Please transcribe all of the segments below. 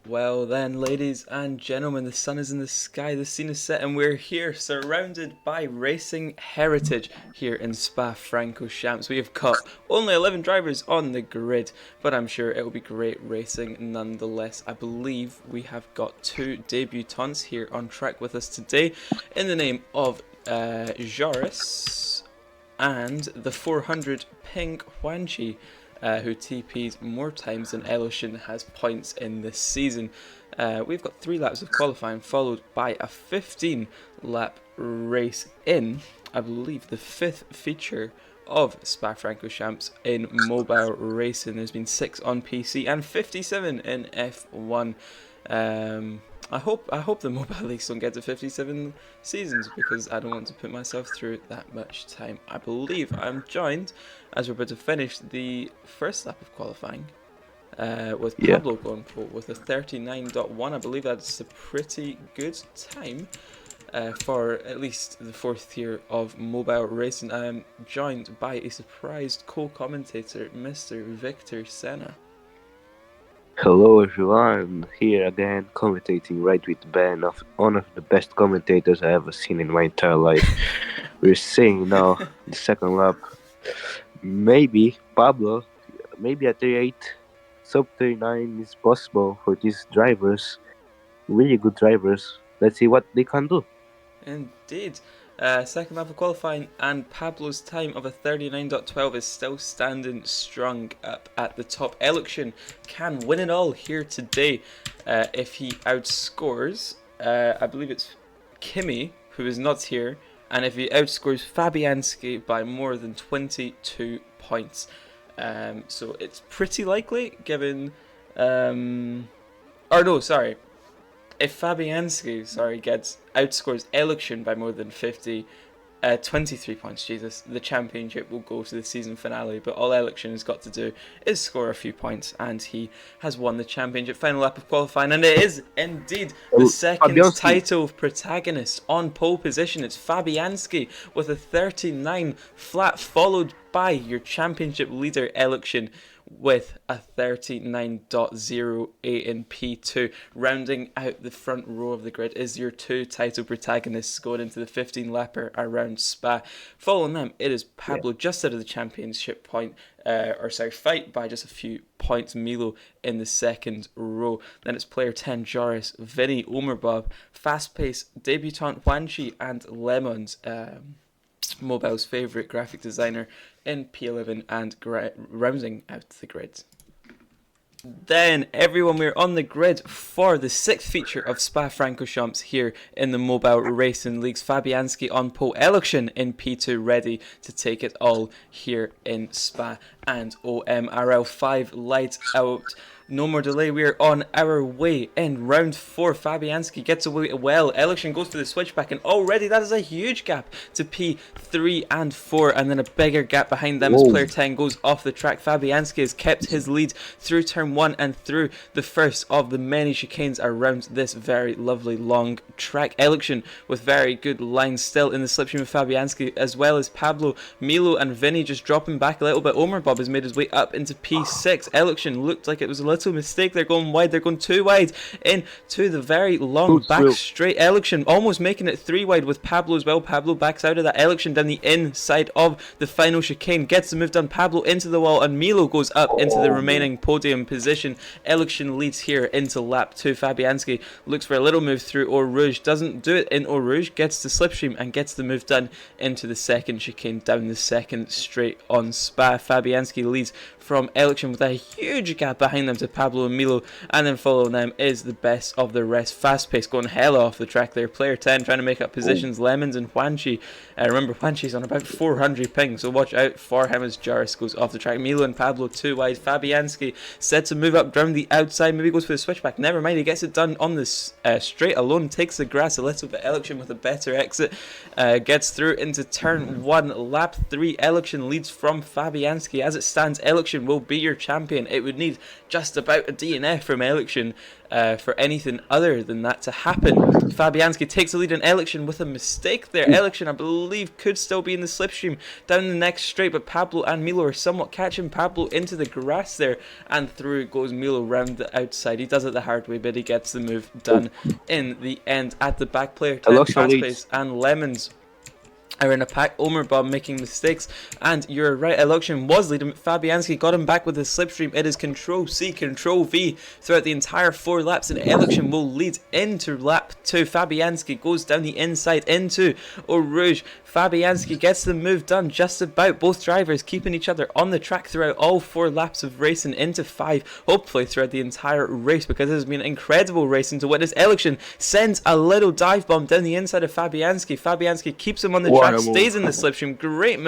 Well then, ladies and gentlemen, the sun is in the sky, the scene is set, and we're here, surrounded by racing heritage here in Spa-Francorchamps. We have got only 11 drivers on the grid, but I'm sure it will be great racing nonetheless. I believe we have got two debutants here on track with us today, in the name of Joris and the 400 Pink Huanchi, who TP'd more times than Eloshin has points in this season. We've got 3 laps of qualifying, followed by a 15 lap race in, I believe, the 5th feature of Spa-Francorchamps in mobile racing. There's been 6 on PC and 57 in F1. I hope the mobile leagues don't get to 57 seasons, because I don't want to put myself through that much time. I believe I'm joined, as we're about to finish the first lap of qualifying, with Pablo going pole with a 39.1. I believe that's a pretty good time for at least the 4th tier of mobile racing. I am joined by a surprised co-commentator, Mr. Victor Senna. Hello everyone, here again commentating right with Ben, one of the best commentators I ever seen in my entire life. We're seeing now the second lap. Maybe Pablo, maybe a 38, sub 39 is possible for these drivers. Really good drivers. Let's see what they can do. Indeed. Second lap of qualifying, and Pablo's time of a 39.12 is still standing strong up at the top. Election can win it all here today if he outscores, I believe it's Kimi, who is not here, and if he outscores Fabianski by more than 22 points. So it's pretty likely, given... If Fabianski, gets outscores Election by more than 23 points, the championship will go to the season finale. But all Election has got to do is score a few points, and he has won the championship. Final lap of qualifying, and it is indeed the second title protagonist on pole position. It's Fabianski with a 39 flat, followed by your championship leader Election with a 39.08 in P2. Rounding out the front row of the grid is your 2 title protagonists going into the 15 lapper around Spa. Following them, it is Pablo just out of the championship fight by just a few points. Milo in the second row. Then it's player 10 Joris, Vinny, OMRL, Fast Pace, Debutant Huanchi, and Lemons, Mobile's favourite graphic designer, in P11 and rounding out the grid. Then, everyone, we're on the grid for the 6th feature of Spa-Francorchamps here in the Mobile Racing Leagues. Fabianski on pole, Election in P2, ready to take it all here in Spa, and OMRL 5 lights out. No more delay, we are on our way in round 4. Fabianski gets away well. Election goes for the switchback, and already that is a huge gap to P3 and 4, and then a bigger gap behind them as player 10 goes off the track. Fabianski has kept his lead through turn 1 and through the first of the many chicanes around this very lovely long track. Election with very good lines still in the slipstream of Fabianski, as well as Pablo, Milo, and Vinny just dropping back a little bit. OMRL has made his way up into P6. Election looked like it was a little mistake. They're going wide. They're going too wide into the very long back straight. Election almost making it 3 wide with Pablo as well. Pablo backs out of that. Election down the inside of the final chicane, gets the move done. Pablo into the wall, and Milo goes up into the remaining podium position. Election leads here into lap 2. Fabianski looks for a little move through Eau Rouge, doesn't do it in Eau Rouge, gets the slipstream and gets the move done into the second chicane down the second straight on Spa. Fabianski leads from Election with a huge gap behind them to Pablo and Milo, and then following them is the best of the rest. Fast Pace going hella off the track there. Player 10 trying to make up positions. Lemons and Huanchi. Remember, Huanchi's on about 400 ping, so watch out for him as Joris goes off the track. Milo and Pablo too wide. Fabianski said to move up down the outside. Maybe goes for the switchback. Never mind, he gets it done on this straight alone. Takes the grass a little bit. Election with a better exit. Gets through into turn 1. Lap 3. Election leads from Fabianski. As it stands, Election will be your champion. It would need just just about a DNF from Election for anything other than that to happen. Fabianski takes the lead, and Election with a mistake there. Election, I believe, could still be in the slipstream down the next straight, but Pablo and Milo are somewhat catching Pablo into the grass there, and through goes Milo round the outside. He does it the hard way, but he gets the move done in the end. At the back, player 10, Fast Pace and Lemons are in a pack. OMRL making mistakes, and you're right, Election was leading. Fabianski got him back with the slipstream. It is Control C, Control V throughout the entire 4 laps, and Election will lead into lap 2. Fabianski goes down the inside into Eau Rouge. Fabianski gets the move done just about. Both drivers keeping each other on the track throughout all 4 laps of racing into 5, hopefully throughout the entire race, because it has been incredible racing to witness. Election sends a little dive bomb down the inside of Fabianski. Fabianski keeps him on the track, stays in the slipstream. Great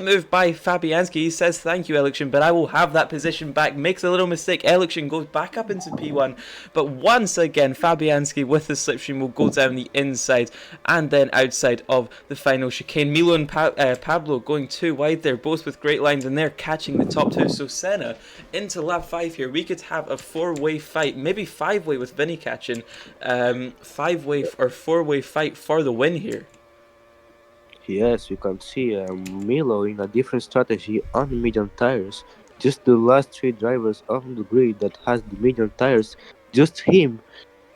move by Fabianski. He says thank you, Election, but I will have that position back. Makes a little mistake. Election goes back up into P1, but once again Fabianski with the slipstream will go down the inside and then outside of the final chicane. Milo and Pablo going too wide there, both with great lines, and they're catching the top 2. So Senna into lap 5 here. We could have a 4-way fight, maybe 5-way with Vinny catching. 5-way or 4-way fight for the win here. Yes, you can see Milo in a different strategy on medium tires. Just the last 3 drivers on the grid that has the medium tires. Just him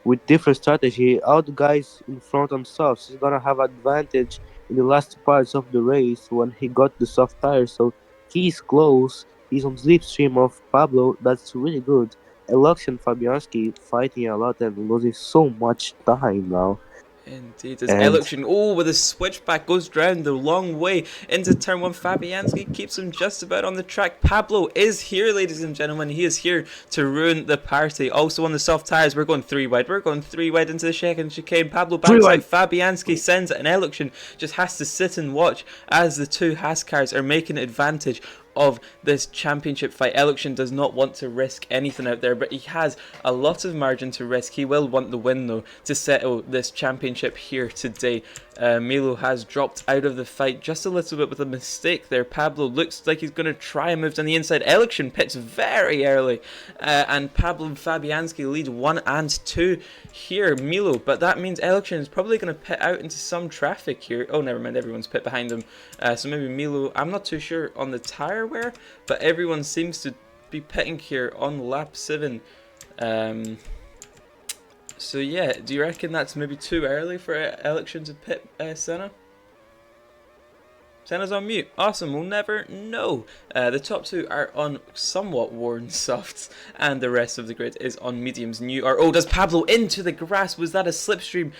with different strategy. All the guys in front on softs. He's gonna have advantage in the last parts of the race when he got the soft tires. So he's close. He's on slipstream of Pablo. That's really good. Election Fabianski fighting a lot and losing so much time now. Indeed, as Election, with a switchback, goes down the long way into turn 1. Fabianski keeps him just about on the track. Pablo is here, ladies and gentlemen. He is here to ruin the party. Also on the soft tires, we're going 3 wide. We're going 3 wide into the second chicane. Pablo backs out. Fabianski sends it, and Election just has to sit and watch as the 2 Haas cars are making advantage of this championship fight. Election does not want to risk anything out there, but he has a lot of margin to risk. He will want the win though to settle this championship here today. Milo has dropped out of the fight just a little bit with a mistake there. Pablo looks like he's going to try and move on the inside. Election pits very early, and Pablo and Fabianski lead 1 and 2 here. Milo, but that means Election is probably going to pit out into some traffic here. Oh, never mind, everyone's pit behind him. So maybe Milo, I'm not too sure on the tire wear, but everyone seems to be pitting here on lap 7. So yeah, do you reckon that's maybe too early for Election to pit Senna? Senna's on mute. Awesome, we'll never know. The top 2 are on somewhat worn softs, and the rest of the grid is on mediums. Does Pablo into the grass? Was that a slipstream?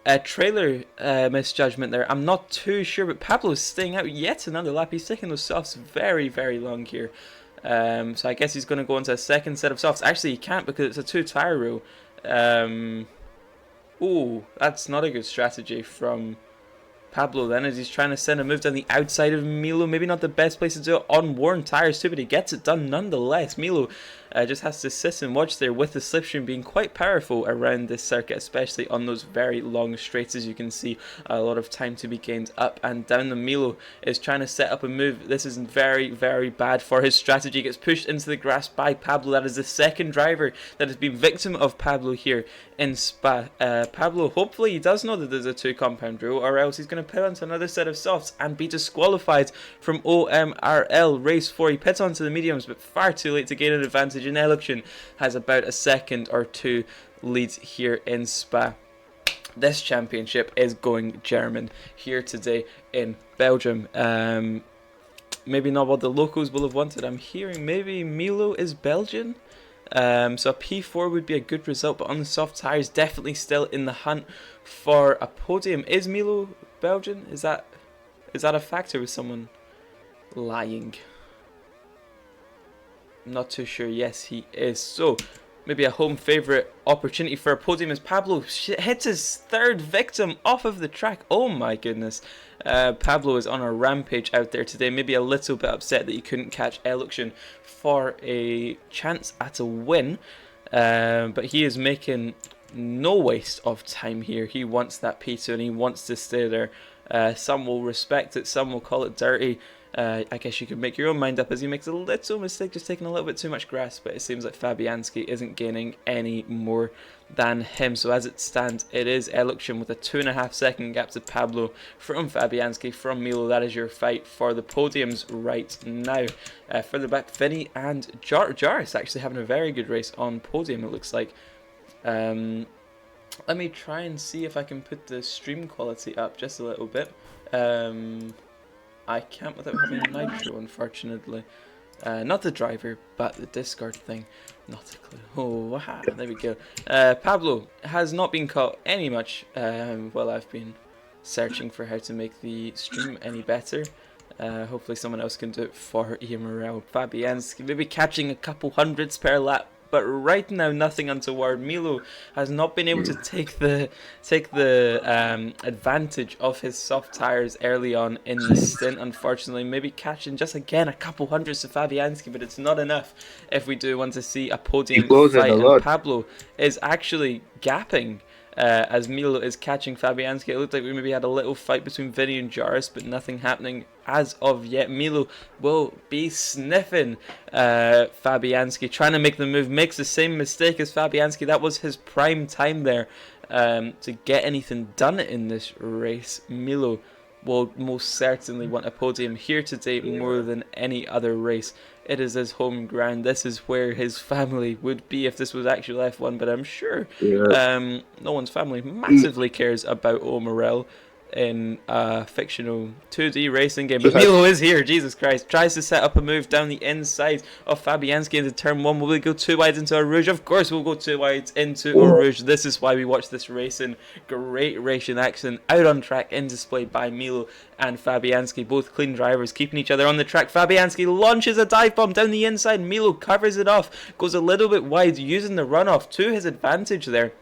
A trailer misjudgment there. I'm not too sure, but Pablo's staying out yet another lap. He's taking those softs very, very long here. So I guess he's going to go into a second set of softs. Actually, he can't because it's a 2-tire rule. That's not a good strategy from Pablo then, as he's trying to send a move down the outside of Milo. Maybe not the best place to do it on worn tires too, but he gets it done nonetheless. Milo just has to sit and watch there, with the slipstream being quite powerful around this circuit, especially on those very long straights. As you can see, a lot of time to be gained up and down. The Milo is trying to set up a move. This is very, very bad for his strategy. Gets pushed into the grass by Pablo. That is the second driver that has been victim of Pablo here in Spa. Pablo, hopefully he does know that there's a 2 compound rule, or else he's going to pit onto another set of softs and be disqualified from OMRL race 4. He pits onto the mediums, but far too late to gain an advantage, and Election has about a second or 2 lead here in Spa. This championship is going German here today in Belgium. Maybe not what the locals will have wanted. I'm hearing maybe Milo is Belgian. So a P4 would be a good result, but on the soft tires, definitely still in the hunt for a podium. Is Milo Belgian? Is that a factor with someone lying? I'm not too sure. Yes, he is. So maybe a home favourite opportunity for a podium as Pablo hits his 3rd victim off of the track. Oh my goodness. Pablo is on a rampage out there today. Maybe a little bit upset that he couldn't catch Election for a chance at a win. But he is making no waste of time here. He wants that P2 and he wants to stay there. Some will respect it, some will call it dirty. I guess you could make your own mind up as he makes a little mistake, just taking a little bit too much grass, but it seems like Fabianski isn't gaining any more than him. So as it stands, it is Election with a 2.5 second gap to Pablo from Fabianski, from Milo. That is your fight for the podiums right now. Further back, Vinny and Jarvis actually having a very good race on podium, it looks like. Let me try and see if I can put the stream quality up just a little bit. I can't without having Nitro, unfortunately. Not the driver, but the Discord thing. Not a clue. Oh, wow, there we go. Pablo has not been caught any much while I've been searching for how to make the stream any better. Hopefully someone else can do it for OMRL. Fabianski maybe catching a couple hundreds per lap, but right now nothing untoward. Milo has not been able to take the advantage of his soft tires early on in the stint, unfortunately. Maybe catching just again a couple hundreds to Fabianski, but it's not enough if we do want to see a podium fight. And Pablo is actually gapping as Milo is catching Fabianski. It looked like we maybe had a little fight between Vinny and Jarvis, but nothing happening as of yet. Milo will be sniffing Fabianski, trying to make the move, makes the same mistake as Fabianski. That was his prime time there to get anything done in this race. Milo will most certainly want a podium here today more than any other race. It is his home ground. This is where his family would be if this was actual F1, but I'm sure no one's family massively cares about OMRL in a fictional 2D racing game. But Milo is here, Jesus Christ. Tries to set up a move down the inside of Fabianski into turn 1. Will we go too wide into Eau Rouge? Of course we'll go too wide into Eau Rouge. This is why we watch this racing. Great racing action out on track in display by Milo and Fabianski. Both clean drivers keeping each other on the track. Fabianski launches a dive bomb down the inside. Milo covers it off. Goes a little bit wide, using the runoff to his advantage there.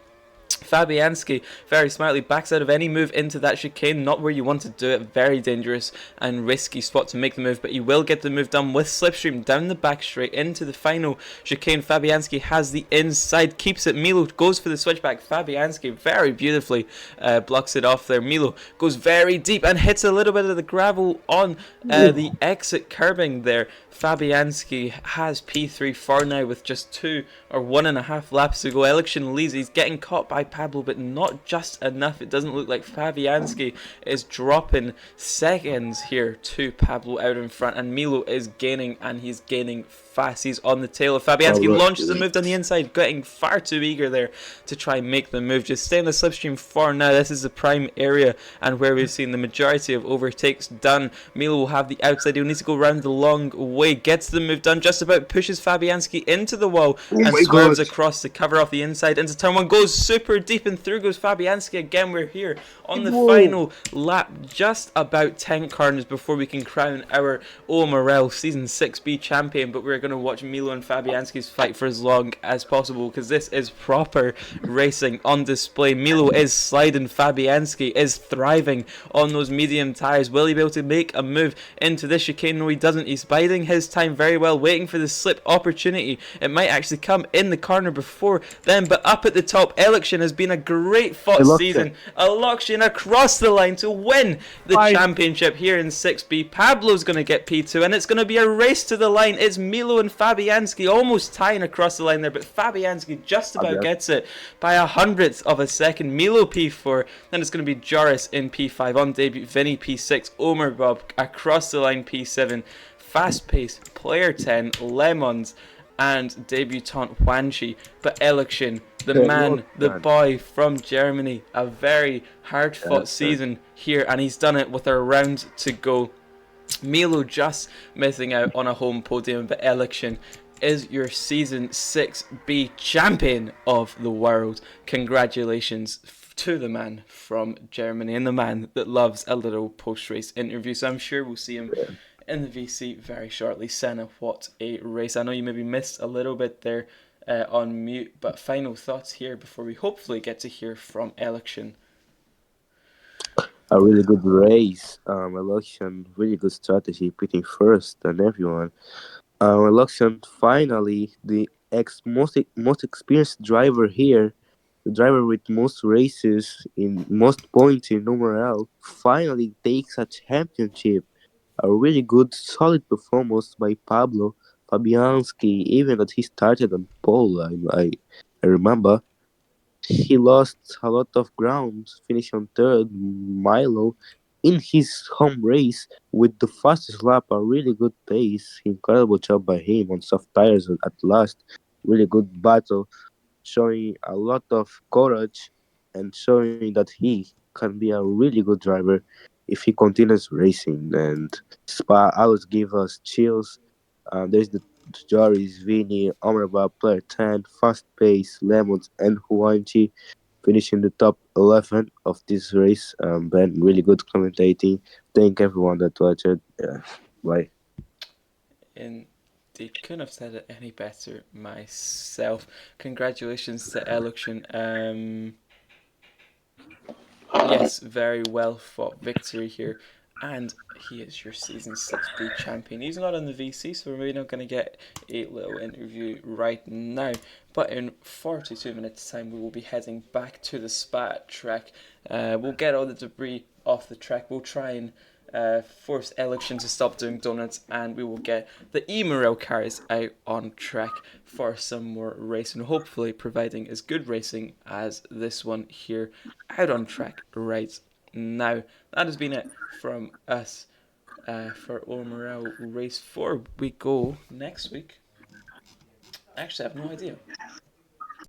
Fabianski very smartly backs out of any move into that chicane, not where you want to do it. Very dangerous and risky spot to make the move, but he will get the move done with slipstream down the back straight into the final chicane. Fabianski has the inside, keeps it. Milo goes for the switchback. Fabianski very beautifully blocks it off there. Milo goes very deep and hits a little bit of the gravel on the exit curbing there. Fabianski has P3 for now with just 2 or 1.5 laps to go. Election leads. He's getting caught by Pablo, but not just enough. It doesn't look like Fabianski is dropping seconds here to Pablo out in front, and Milo is gaining, and he's gaining fast. He's on the tail of Fabianski. Launches a move down the inside, getting far too eager there to try and make the move. Just stay in the slipstream for now. This is the prime area and where we've seen the majority of overtakes done. Milo will have the outside. He'll need to go around the long way. Gets the move done, just about pushes Fabianski into the wall and swerves across to cover off the inside into turn 1. Goes super deep and through goes Fabianski again. We're here on the final lap, just about 10 corners before we can crown our OMRL Season 6B champion. But we're going to watch Milo and Fabianski's fight for as long as possible, because this is proper racing on display. Milo is sliding. Fabianski is thriving on those medium tires. Will he be able to make a move into this chicane? No, he doesn't. He's biding his time very well, waiting for the slip opportunity. It might actually come in the corner before then, but up at the top, Election has been a great fought season. Election across the line to win the championship here in 6B. Pablo's going to get P2, and it's going to be a race to the line. It's Milo and Fabianski almost tying across the line there, but Fabianski just about gets it by 100th of a second. Milo P4, then it's going to be Joris in P5 on debut, Vinny P6, Omer Bob across the line P7, Fast Pace, Player 10, Lemons, and debutant Wanchi. But Election, the man, the boy from Germany, a very hard fought season here, and he's done it with a round to go. Milo just missing out on a home podium, but Election is your Season 6B champion of the world. Congratulations to the man from Germany, and the man that loves a little post-race interview. So I'm sure we'll see him in the VC very shortly. Senna, what a race. I know you maybe missed a little bit there on mute, but final thoughts here before we hopefully get to hear from Election. A really good race. Election, really good strategy, putting first and everyone. Election, finally, the most experienced driver here, the driver with most races in most points in OMRL, finally takes a championship. a really good, solid performance by Pablo Fabianski, even that he started on pole. I remember he lost a lot of ground, finished on third. Milo in his home race with the fastest lap, a really good pace. Incredible job by him on soft tires at last. Really good battle, showing a lot of courage and showing that he can be a really good driver if he continues racing. And Spa always give us chills. There's the Joris, Vini, OMRL, Player 10, Fast Pace, Lemons, and Huanchi finishing the top 11 of this race. Ben, really good commentating. Thank everyone that watched it. Bye. Indeed, couldn't have said it any better myself. Congratulations to Eluxion. Yes, very well fought victory here. And he is your season 6B champion. He's not on the VC, so we're maybe not going to get a little interview right now. But in 42 minutes' time, we will be heading back to the Spa track. We'll get all the debris off the track. We'll try and force Election to stop doing donuts, and we will get the OMRL cars out on track for some more racing, hopefully providing as good racing as this one here out on track right now. That has been it from us for OMRL Race 4. We go next week. Actually, I have no idea.